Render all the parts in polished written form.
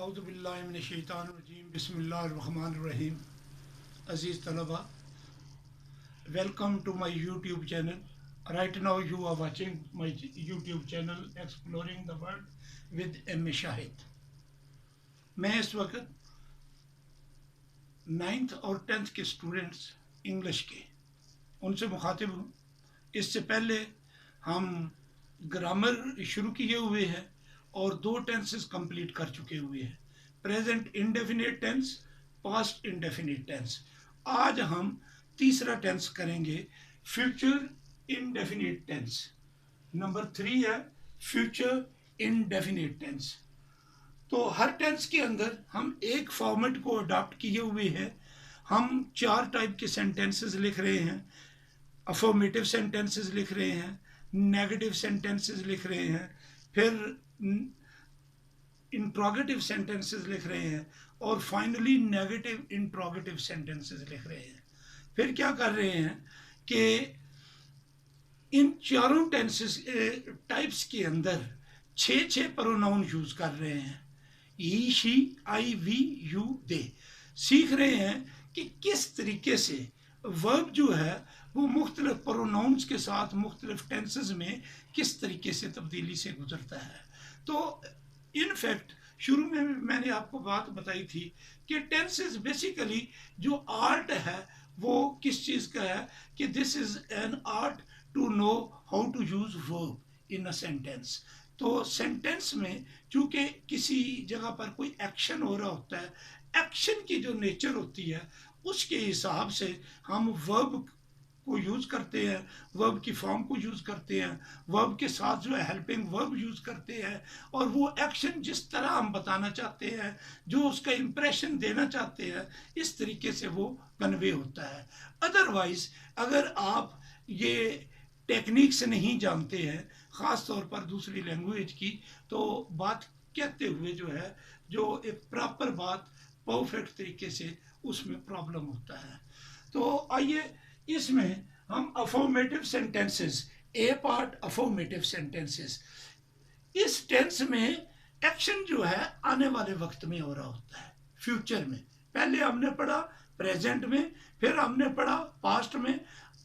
औज़ुबिल्लाहिमिनश्शैतानिर्रजीम बिस्मिल्लाहिर्रहमानिर्रहीम। अज़ीज़ तलबा, welcome to my YouTube channel. Right now you are watching my YouTube channel Exploring the World with M. Shahid. मैं इस वक्त 9th और 10th के स्टूडेंट्स इंग्लिश के उनसे मुखातिब हूँ। इससे पहले हम ग्रामर शुरू किए हुए हैं और 2 टेंसेस कंप्लीट कर चुके हुए हैं, present indefinite tense, past indefinite tense. आज हम तीसरा टेंस करेंगे, फ्यूचर इंडेफिनिट टेंस। नंबर 3 है फ्यूचर इंडेफिनिट टेंस। तो हर टेंस के अंदर हम एक फॉर्मेट को अडॉप्ट किए हुए हैं। हम 4 टाइप के सेंटेंसेस लिख रहे हैं। अफर्मेटिव सेंटेंसेस लिख रहे हैं, नेगेटिव सेंटेंसेस लिख रहे हैं, फिर इंट्रोगेटिव सेंटेंसेस लिख रहे हैं और फाइनली नेगेटिव इंट्रोगेटिव सेंटेंसेस लिख रहे हैं। फिर क्या कर रहे हैं कि इन चारों टेंसेस टाइप्स के अंदर 6 प्रोनाउन यूज कर रहे हैं। ही, शी, आई, वी, यू, दे। सीख रहे हैं कि किस तरीके से वर्ब जो है वो मुख्तलिफ प्रोनाउंस के साथ मुख्तलिफ टेंसेस में किस तरीके से तब्दीली से गुजरता है। तो इनफैक्ट शुरू में मैंने आपको बात बताई थी कि टेंसेस बेसिकली जो आर्ट है वो किस चीज़ का है कि this is an art to know how to use verb in a sentence. तो सेंटेंस में चूंकि किसी जगह पर कोई एक्शन हो रहा होता है, एक्शन की जो नेचर होती है उसके हिसाब से हम वर्ब को यूज करते हैं, वर्ब की फॉर्म को यूज करते हैं, वर्ब के साथ जो है हेल्पिंग वर्ब यूज करते हैं और वो एक्शन जिस तरह हम बताना चाहते हैं, जो उसका इंप्रेशन देना चाहते हैं, इस तरीके से वो कन्वे होता है। अदरवाइज अगर आप ये टेक्निक्स नहीं जानते हैं, ख़ास तौर पर दूसरी लैंग्वेज की, तो बात कहते हुए जो है जो एक प्रॉपर बात परफेक्ट तरीके से उसमें प्रॉब्लम होता है। तो आइए इसमें हम अफर्मेटिव सेंटेंसेस, ए पार्ट अफर्मेटिव सेंटेंसेस, इस टेंस में एक्शन जो है आने वाले वक्त में हो रहा होता है, फ्यूचर में। पहले हमने पढ़ा प्रेजेंट में, फिर हमने पढ़ा पास्ट में।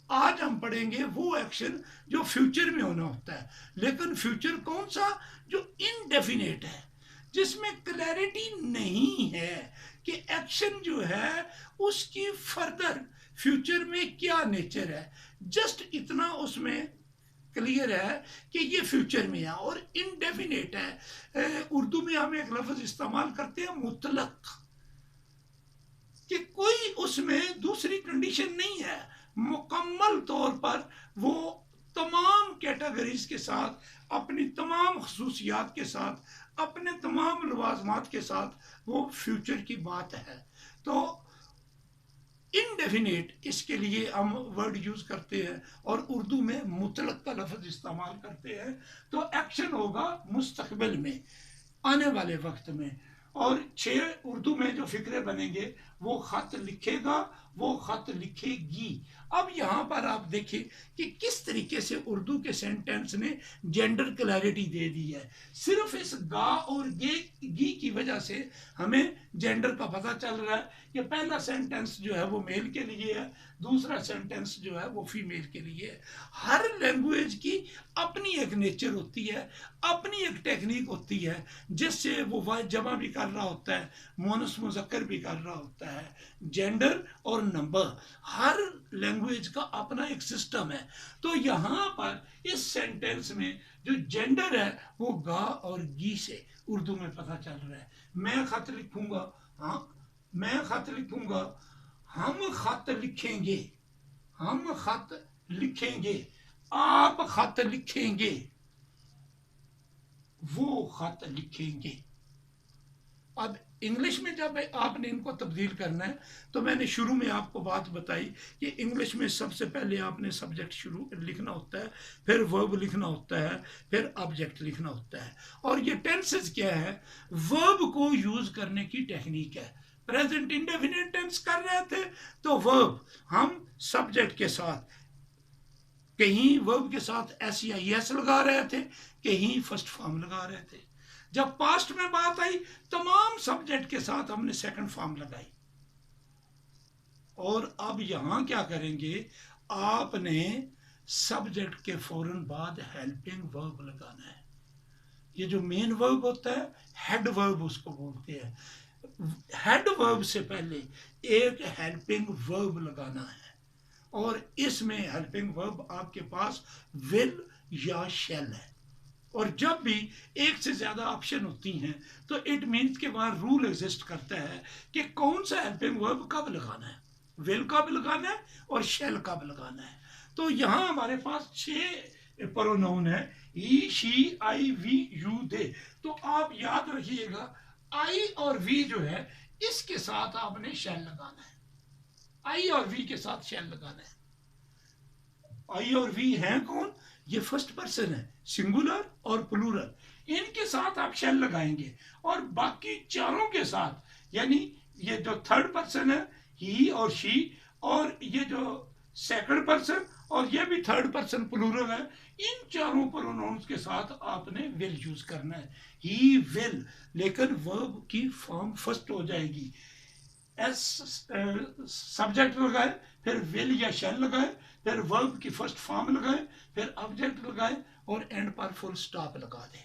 आज हम पढ़ेंगे वो एक्शन जो फ्यूचर में होना होता है, लेकिन फ्यूचर कौन सा, जो इनडेफिनेट है, जिसमें क्लैरिटी नहीं है कि एक्शन जो है उसकी फर्दर फ्यूचर में क्या नेचर है। जस्ट इतना उसमें क्लियर है कि ये फ्यूचर में है और इनडेफिनेट है। उर्दू में हम एक लफ्ज इस्तेमाल करते हैं मुतलक, कि कोई उसमें दूसरी कंडीशन नहीं है, मुकम्मल तौर पर वो तमाम कैटेगरीज के साथ, अपनी तमाम खसूसियात के साथ, अपने तमाम लवाजमात के साथ वो फ्यूचर की बात है। तो इनडेफिनेट, इसके लिए हम वर्ड यूज करते हैं और उर्दू में मुतलक का लफ्ज इस्तेमाल करते हैं। तो एक्शन होगा मुस्तकबिल में, आने वाले वक्त में। और 6 उर्दू में जो फिक्रे बनेंगे, वो खत लिखेगा, वो खत लिखेगी। अब यहाँ पर आप देखिए कि किस तरीके से उर्दू के सेंटेंस ने जेंडर क्लैरिटी दे दी है। सिर्फ इस गा और गी की वजह से हमें जेंडर का पता चल रहा है कि पहला सेंटेंस जो है वो मेल के लिए है, दूसरा सेंटेंस जो है वो फीमेल के लिए है। हर लैंग्वेज की अपनी एक नेचर होती है, अपनी एक टेक्निक होती है, जिससे वो वाहिद जमा भी कर रहा होता है, मोनस मुज़क्कर भी कर रहा होता है। जेंडर और नंबर, हर लैंग्वेज का अपना एक सिस्टम है। तो यहाँ पर इस सेंटेंस में जो जेंडर है वो गा और गी से उर्दू में पता चल रहा है। मैं खत लिखूंगा, हाँ मैं खत लिखूंगा, हम खत लिखेंगे, हम खत लिखेंगे, आप खत लिखेंगे, वो खत लिखेंगे। अब इंग्लिश में जब आपने इनको तब्दील करना है, तो मैंने शुरू में आपको बात बताई कि इंग्लिश में सबसे पहले आपने सब्जेक्ट शुरू लिखना होता है, फिर वर्ब लिखना होता है, फिर ऑब्जेक्ट लिखना होता है। और ये टेंसेस क्या है, वर्ब को यूज करने की टेक्निक है। प्रेजेंट इंडेफिनिट टेंस कर रहे थे तो वर्ब हम सब्जेक्ट के साथ, कहीं वर्ब के साथ एस या यस लगा रहे थे, कहीं फर्स्ट फॉर्म लगा रहे थे। जब पास्ट में बात आई, तमाम सब्जेक्ट के साथ हमने सेकंड फॉर्म लगाई। और अब यहां क्या करेंगे, आपने सब्जेक्ट के फौरन बाद हेल्पिंग वर्ब लगाना है। ये जो मेन वर्ब होता है, हेड वर्ब उसको बोलते हैं। हेड वर्ब से पहले एक हेल्पिंग वर्ब लगाना है, और इसमें हेल्पिंग वर्ब आपके पास विल या शैल है। और जब भी एक से ज्यादा ऑप्शन होती हैं तो इट मीन्स के वहां रूल एग्जिस्ट करता है कि कौन सा हेल्पिंग वर्ब कब लगाना है, विल कब लगाना है और शैल कब लगाना है। तो यहां हमारे पास 6 प्रोनाउन है, ही, शी, आई, वी, यू, दे। तो आप याद रखिएगा, आई और वी जो है इसके साथ आपने शैल लगाना है, आई और वी के साथ शैल लगाना है। आई और वी हैं कौन, ये फर्स्ट पर्सन है, सिंगुलर और प्लूरल, इनके साथ आप शैल लगाएंगे। और बाकी चारों के साथ, यानी ये जो थर्ड पर्सन है ही और शी, और ये जो सेकंड पर्सन और ये भी थर्ड पर्सन प्लूरल है, इन चारों प्रोनाउंस के साथ आपने विल यूज करना है, ही विल। लेकिन वर्ब की फॉर्म फर्स्ट हो जाएगी, एस सब्जेक्ट लगाए, फिर विल या शैल लगाए, फिर वर्ब की फर्स्ट फॉर्म लगाए, फिर ऑब्जेक्ट लगाए, और एंड पर फुल स्टॉप लगा दें।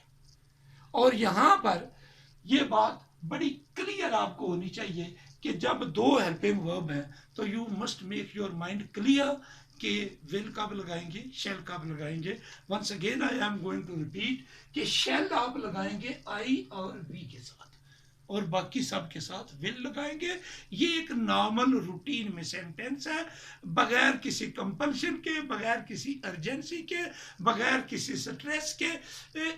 और यहां पर यह बात बड़ी क्लियर आपको होनी चाहिए कि जब 2 हेल्पिंग वर्ब हैं तो you must make your mind clear कि विल कब लगाएंगे, शेल कब लगाएंगे। Once again I am going to repeat कि शेल आप लगाएंगे आई और वी के साथ, और बाकी सब के साथ विल लगाएंगे। ये एक नॉर्मल रूटीन में सेंटेंस है, बगैर किसी कंपल्शन के, बगैर किसी अर्जेंसी के, बगैर किसी स्ट्रेस के,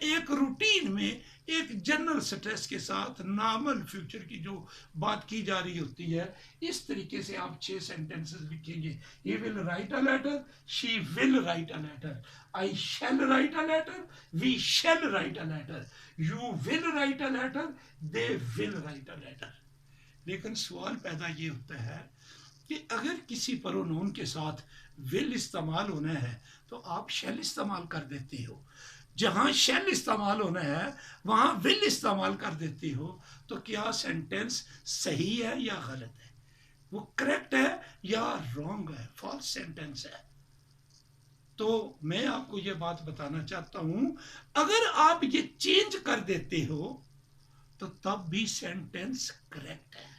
एक रूटीन में, एक जनरल स्ट्रेस के साथ नॉर्मल फ्यूचर की जो बात की जा रही होती है, इस तरीके से आप 6 सेंटेंसेस लिखेंगे। He will write a letter, she will write a letter, I shall write a letter, we shall write a letter, you will write a letter, they will write a letter. लेकिन सवाल पैदा ये होता है कि अगर किसी प्रोनाउन के साथ विल इस्तेमाल होना है तो आप शैल इस्तेमाल कर देते हो, जहां शैल इस्तेमाल होना है वहां विल इस्तेमाल कर देते हो, तो क्या सेंटेंस सही है या गलत है, वो करेक्ट है या रॉन्ग है, फॉल्स सेंटेंस है। तो मैं आपको ये बात बताना चाहता हूं, अगर आप ये चेंज कर देते हो तो तब भी सेंटेंस करेक्ट है,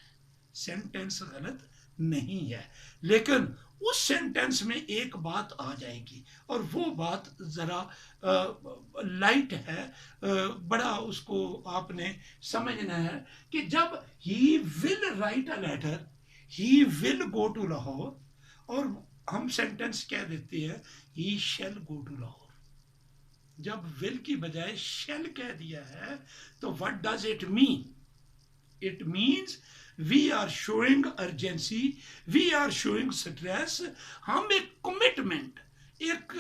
सेंटेंस गलत नहीं है। लेकिन उस सेंटेंस में एक बात आ जाएगी, और वो बात जरा लाइट है, बड़ा उसको आपने समझना है कि जब he will write a letter, he will go to Lahore, और हम सेंटेंस कह देते हैं ही शैल गो टू लाहौर, जब विल की बजाय शैल कह दिया है तो what does it mean, it means we are showing urgency, we are showing stress, हम एक कमिटमेंट, एक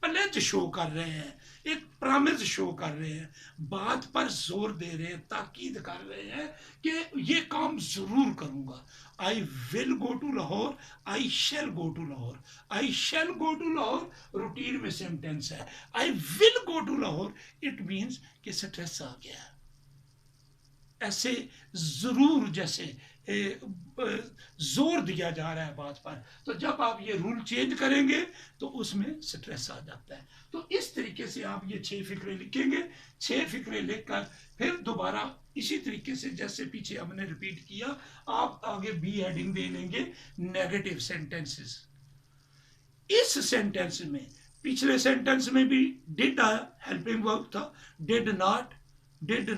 प्लेज शो कर रहे हैं, एक प्रॉमिस शो कर रहे हैं, बात पर जोर दे रहे हैं, ताकीद कर रहे हैं कि ये काम जरूर करूंगा। I will go to Lahore, I shall go to Lahore, I shall go to Lahore routine में सेंटेंस है, I will go to Lahore it means कि स्ट्रेस आ गया, ऐसे जरूर जैसे जोर दिया जा रहा है बात पर। तो जब आप ये रूल चेंज करेंगे तो उसमें स्ट्रेस आ जाता है। तो इस तरीके से आप ये 6 फिक्रे लिखेंगे, 6 फिक्रे लिखकर फिर दोबारा इसी तरीके से जैसे पीछे हमने रिपीट किया, आप आगे बी हेडिंग दे लेंगे नेगेटिव सेंटेंसेस। इस सेंटेंस में, पिछले सेंटेंस में भी डिड हेल्पिंग वर्ब था, डिड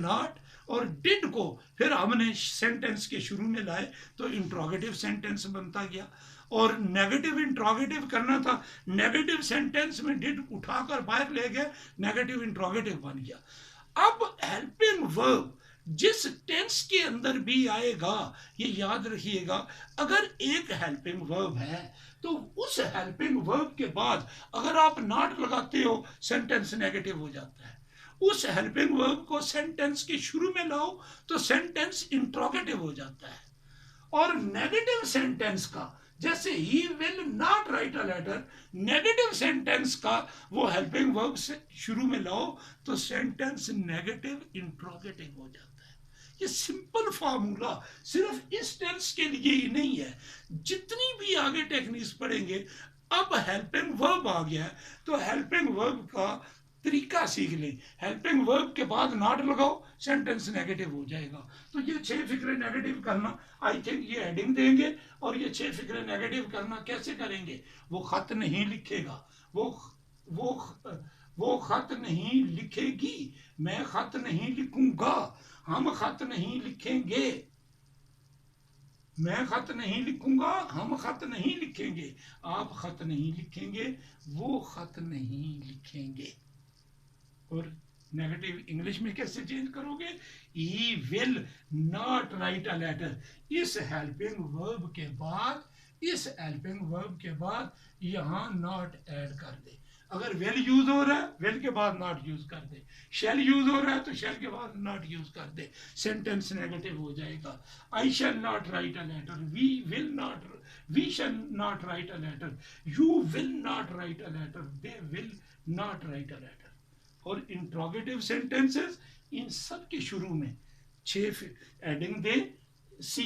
नॉट, और डिड को फिर हमने सेंटेंस के शुरू में लाए तो इंट्रोगेटिव सेंटेंस बनता गया, और नेगेटिव इंट्रोगेटिव करना था, नेगेटिव सेंटेंस में डिड उठाकर बाहर ले गए, नेगेटिव इंट्रोगेटिव बन गया। अब हेल्पिंग वर्ब जिस टेंस के अंदर भी आएगा, ये याद रखिएगा, अगर एक हेल्पिंग वर्ब है तो उस हेल्पिंग वर्ब के बाद अगर आप नॉट लगाते हो सेंटेंस नेगेटिव हो जाता है। उस हेल्पिंग वर्ब को सेंटेंस के शुरू में लाओ तो सेंटेंस इंट्रोगेटिव हो जाता है। और नेगेटिव सेंटेंस का जैसे he will not write a letter, negative sentence का वो हेल्पिंग वर्ब से शुरू में लाओ तो सेंटेंस नेगेटिव इंट्रोगेटिव हो जाता है। ये सिंपल फार्मूला सिर्फ इस टेंस के लिए ही नहीं है, जितनी भी आगे टेक्निक्स पढ़ेंगे। अब हेल्पिंग वर्ब आ गया है तो हेल्पिंग वर्ब का तरीका सीख लें। हेल्पिंग वर्ब के बाद नॉट लगाओ, सेंटेंस नेगेटिव हो जाएगा। तो ये 6 फिक्रे नेगेटिव करना, आई थिंक ये हेडिंग देंगे। और ये 6 फिक्रे नेगेटिव करना कैसे करेंगे? वो खत नहीं लिखेगा, वो खत नहीं लिखेगी, मैं खत नहीं लिखूंगा, हम खत नहीं लिखेंगे, मैं खत नहीं लिखूंगा, हम खत नहीं लिखेंगे, आप खत नहीं लिखेंगे, वो खत नहीं लिखेंगे। और नेगेटिव इंग्लिश में कैसे चेंज करोगे? He will not write a letter. इस हेल्पिंग वर्ब के बाद, इस हेल्पिंग वर्ब के बाद यहां नॉट ऐड कर दे। अगर विल यूज हो रहा है, विल के बाद नॉट यूज कर दे। शैल यूज हो रहा है तो शैल के बाद नॉट यूज कर दे, सेंटेंस नेगेटिव हो जाएगा। I shall not write a letter, we shall not write a letter, you will not write a letter, they will not write a letter. और इंट्रोगेटिव सेंटेंसेस, इन सब के शुरू में 6 एडिंग दे। सी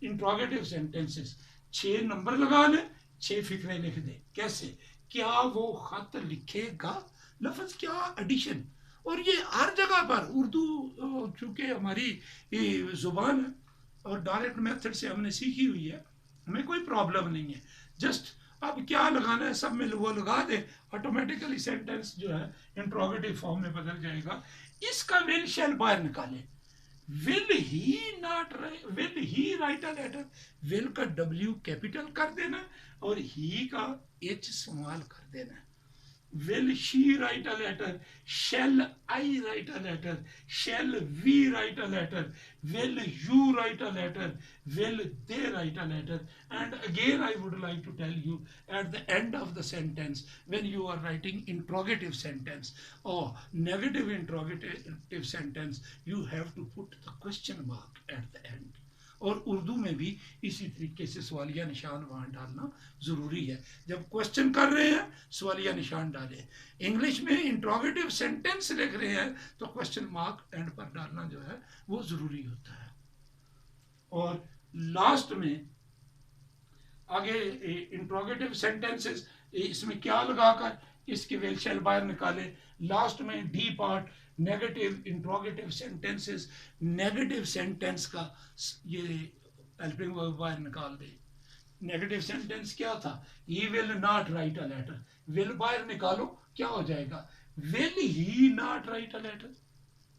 इंट्रोगेटिव सेंटेंसेस 6 नंबर लगा ले, 6 फिक्रे लिख दे। कैसे? क्या वो खत लिखेगा, लफ्ज क्या एडिशन। और ये हर जगह पर उर्दू चूंकि हमारी जुबान है और डायरेक्ट मेथड से हमने सीखी हुई है, हमें कोई प्रॉब्लम नहीं है। जस्ट अब क्या लगाना है, सब में वो लगा दे, ऑटोमेटिकली सेंटेंस जो है इंट्रोगेटिव फॉर्म में बदल जाएगा। इसका विल शैल बाहर निकाले। Will he write a letter, will का W कैपिटल कर देना और ही का H स्मॉल कर देना। Will she write a letter? Shall I write a letter? Shall we write a letter? Will you write a letter? Will they write a letter? And again I would like to tell you, at the end of the sentence, when you are writing interrogative sentence or negative interrogative sentence, you have to put the question mark at the end. और उर्दू में भी इसी तरीके से सवालिया निशान वहां डालना जरूरी है। जब क्वेश्चन कर रहे हैं सवालिया निशान डालें। इंग्लिश में इंट्रोगेटिव सेंटेंस लिख रहे हैं तो क्वेश्चन मार्क एंड पर डालना जो है वो जरूरी होता है। और लास्ट में आगे इंट्रोगेटिव सेंटेंसेस, इसमें क्या लगाकर इसके विल शैल बाहर निकाले। लास्ट में D part negative interrogative sentences, negative sentence का ये हेल्पिंग वर्ब बाहर निकाल दे। नेगेटिव सेंटेंस क्या था? He will not write a letter, will बाहर निकालो, क्या हो जाएगा? Will he not write a letter,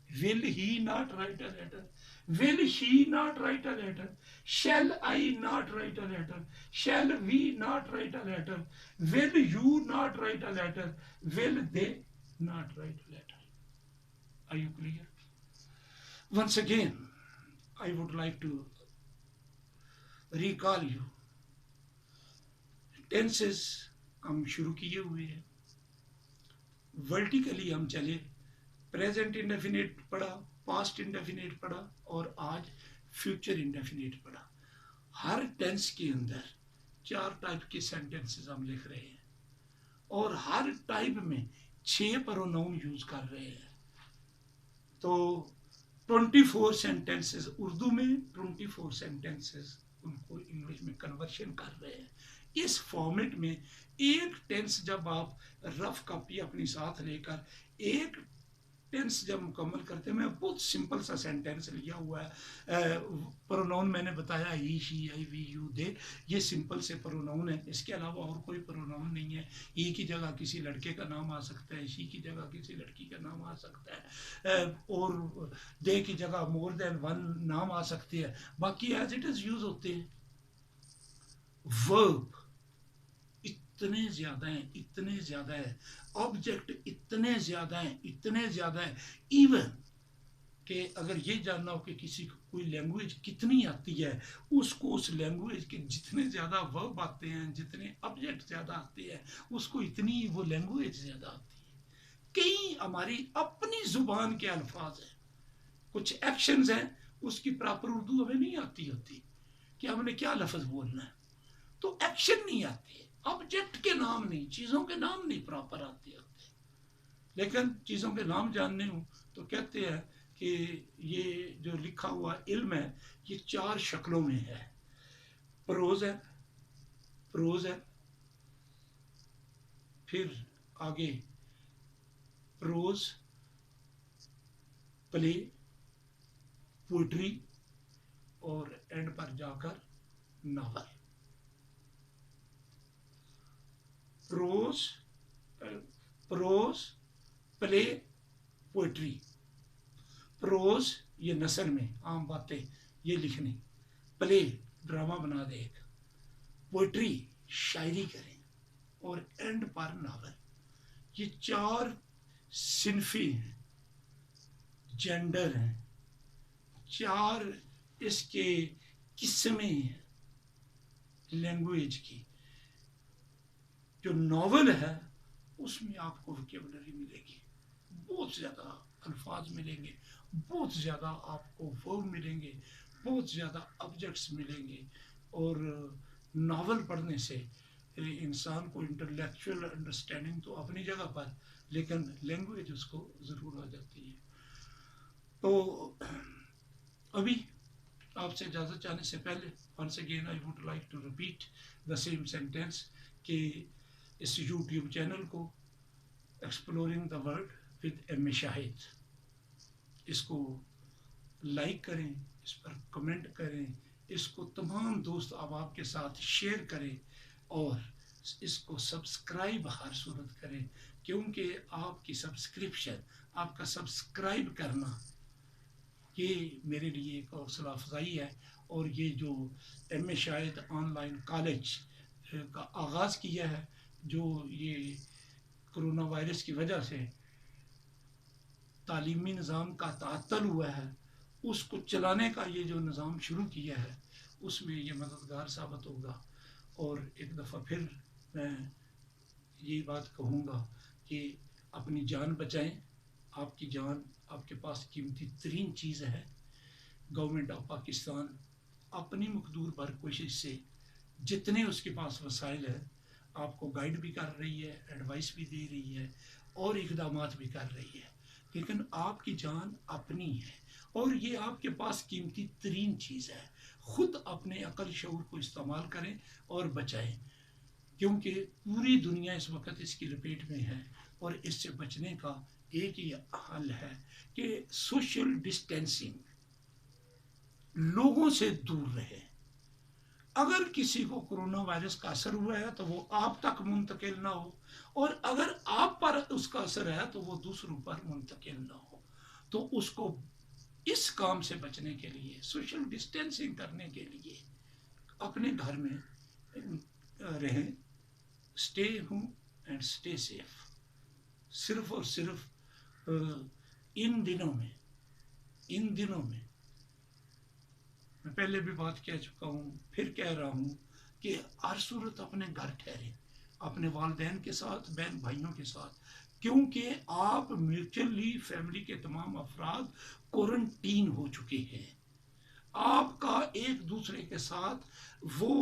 will he not write a letter, will she not write a letter, shall I not write a letter, shall we not write a letter, will you not write a letter, will they not write a letter. Are you clear? Once again I would like to recall you, tenses हम शुरू किए हुए हैं, vertically हम चले, present indefinite पढ़ा, past indefinite पढ़ा और आज फ्यूचर इंडेफिनिट पढ़ा। हर टेंस के अंदर 4 टाइप के सेंटेंसेस हम लिख रहे हैं और हर टाइप में 6 प्रोनाउन यूज कर रहे हैं। तो 24 सेंटेंसेस उर्दू में, 24 सेंटेंसेस उनको इंग्लिश में कन्वर्शन कर रहे हैं। इस फॉर्मेट में एक टेंस जब आप रफ कॉपी अपनी साथ लेकर एक टेंस जब मुकम्मल करते हैं, मैं बहुत सिंपल सा सेंटेंस लिया हुआ है। प्रोनाउन मैंने बताया ही, शी, आई, वी, यू, दे, ये सिंपल से प्रोनाउन है, इसके अलावा और कोई प्रोनाउन नहीं है। ही की जगह किसी लड़के का नाम आ सकता है, शी की जगह किसी लड़की का नाम आ सकता है, और दे की जगह मोर देन वन नाम आ सकते हैं, बाकी एज इट इज यूज होते हैं। वर्ब इतने ज्यादा है, ऑब्जेक्ट इतने ज्यादा है, इवन कि अगर ये जानना हो कि किसी को कोई लैंग्वेज कितनी आती है, उसको उस लैंग्वेज के जितने ज्यादा वर्ब आते हैं, जितने ऑब्जेक्ट ज्यादा आते हैं, उसको इतनी वो लैंग्वेज ज्यादा आती है। कई हमारी अपनी जुबान के अल्फाज हैं, कुछ एक्शंस हैं, उसकी प्रॉपर उर्दू हमें नहीं आती होती कि हमने क्या लफ्ज बोलना है। तो एक्शन नहीं आते, ऑब्जेक्ट के नाम नहीं, चीज़ों के नाम नहीं प्रॉपर आते होते। लेकिन चीज़ों के नाम जानने हो तो कहते हैं कि ये जो लिखा हुआ इल्म है ये 4 शक्लों में है। प्रोज है, प्रोज है, फिर आगे प्रोज, प्ले, पोइट्री और एंड पर जाकर novel. Prose, prose, play, poetry. Prose ये नसर में आम बातें ये लिखनी, प्ले ड्रामा बना दे एक, पोइट्री शायरी करें, और एंड पर नावल। ये 4 सिनफी हैं, जेंडर हैं, 4 इसके किस्में हैं लैंग्वेज की। जो नावल है उसमें आपको वोकैबुलरी मिलेगी, बहुत ज़्यादा अल्फाज मिलेंगे, बहुत ज़्यादा आपको वर्ब मिलेंगे, बहुत ज़्यादा ऑब्जेक्ट्स मिलेंगे। और नावल पढ़ने से इंसान को इंटेलेक्चुअल अंडरस्टैंडिंग तो अपनी जगह पर, लेकिन लैंग्वेज उसको ज़रूर आ जाती है। तो अभी आपसे इजाज़त चाहने से पहले once again I would like to repeat the same sentence कि इस यूट्यूब चैनल को exploring the world with M A Shahid, इसको लाइक करें, इस पर कमेंट करें, इसको तमाम दोस्त अहबाब के साथ शेयर करें और इसको सब्सक्राइब हर सूरत करें, क्योंकि आपकी सब्सक्रिप्शन, आपका सब्सक्राइब करना ये मेरे लिए एक हौसला अफजाई है। और ये जो M A Shahid online college का आगाज़ किया है, जो ये कोरोना वायरस की वजह से तालीमी निज़ाम का ताअत्तुल हुआ है, उसको चलाने का ये जो निज़ाम शुरू किया है उसमें ये मददगार साबित होगा। और एक दफ़ा फिर मैं ये बात कहूँगा कि अपनी जान बचाएं, आपकी जान आपके पास कीमती तरीन चीज़ है। गवर्नमेंट ऑफ पाकिस्तान अपनी मकदूर पर कोशिश से जितने उसके पास वसाइल है आपको गाइड भी कर रही है, एडवाइस भी दे रही है और इक़दामात भी कर रही है, लेकिन आपकी जान अपनी है और ये आपके पास कीमती तरीन चीज़ है। ख़ुद अपने अक़ल शऊर को इस्तेमाल करें और बचाएं, क्योंकि पूरी दुनिया इस वक्त इसकी लपेट में है। और इससे बचने का एक ही हल है कि सोशल डिस्टेंसिंग, लोगों से दूर रहे। अगर किसी को कोरोना वायरस का असर हुआ है तो वो आप तक मुंतकिल ना हो, और अगर आप पर उसका असर है तो वो दूसरों पर मुंतकिल ना हो। तो उसको इस काम से बचने के लिए, सोशल डिस्टेंसिंग करने के लिए अपने घर में रहें, stay home and stay safe. सिर्फ और सिर्फ इन दिनों में मैं पहले भी बात कह चुका हूँ, फिर कह रहा हूँ कि हर सूरत अपने घर ठहरे, अपने वालिदैन के साथ, बहन भाइयों के साथ, क्योंकि आप म्यूचुअली फैमिली के तमाम अफराद क्वारंटीन हो चुके हैं। आपका एक दूसरे के साथ वो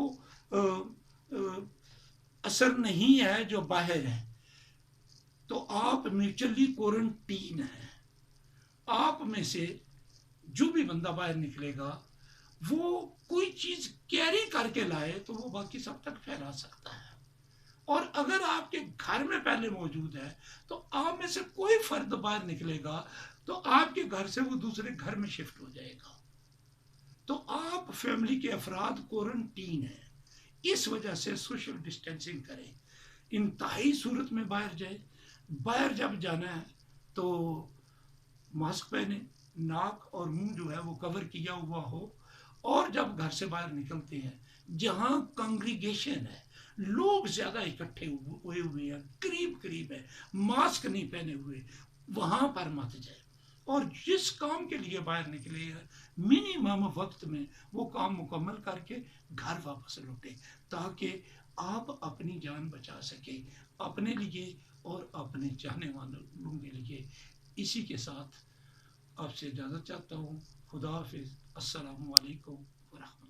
असर नहीं है जो बाहर है, तो आप म्यूचुअली क्वारंटीन हैं। आप में से जो भी बंदा बाहर निकलेगा वो कोई चीज़ कैरी करके लाए तो वो बाकी सब तक फैला सकता है। और अगर आपके घर में पहले मौजूद है तो आप में से कोई फर्द बाहर निकलेगा तो आपके घर से वो दूसरे घर में शिफ्ट हो जाएगा। तो आप फैमिली के अफराद क्वारंटीन हैं, इस वजह से सोशल डिस्टेंसिंग करें। इंतहाई सूरत में बाहर जाए, बाहर जब जाना है तो मास्क पहने, नाक और मुंह जो है वो कवर किया हुआ हो, और जब घर से बाहर निकलते हैं जहाँ कांग्रीगेशन है, लोग ज़्यादा इकट्ठे हुए हैं, करीब है, मास्क नहीं पहने हुए, वहाँ पर मत जाए। और जिस काम के लिए बाहर निकले हैं मिनिमम वक्त में वो काम मुकम्मल करके घर वापस लौटे, ताकि आप अपनी जान बचा सके, अपने लिए और अपने चाहने वालों के लिए। इसी के साथ आपसे इजाज़त चाहता हूँ। खुदा हाफिज़। अस्सलामु अलैकुम व रहमतुल्लाह।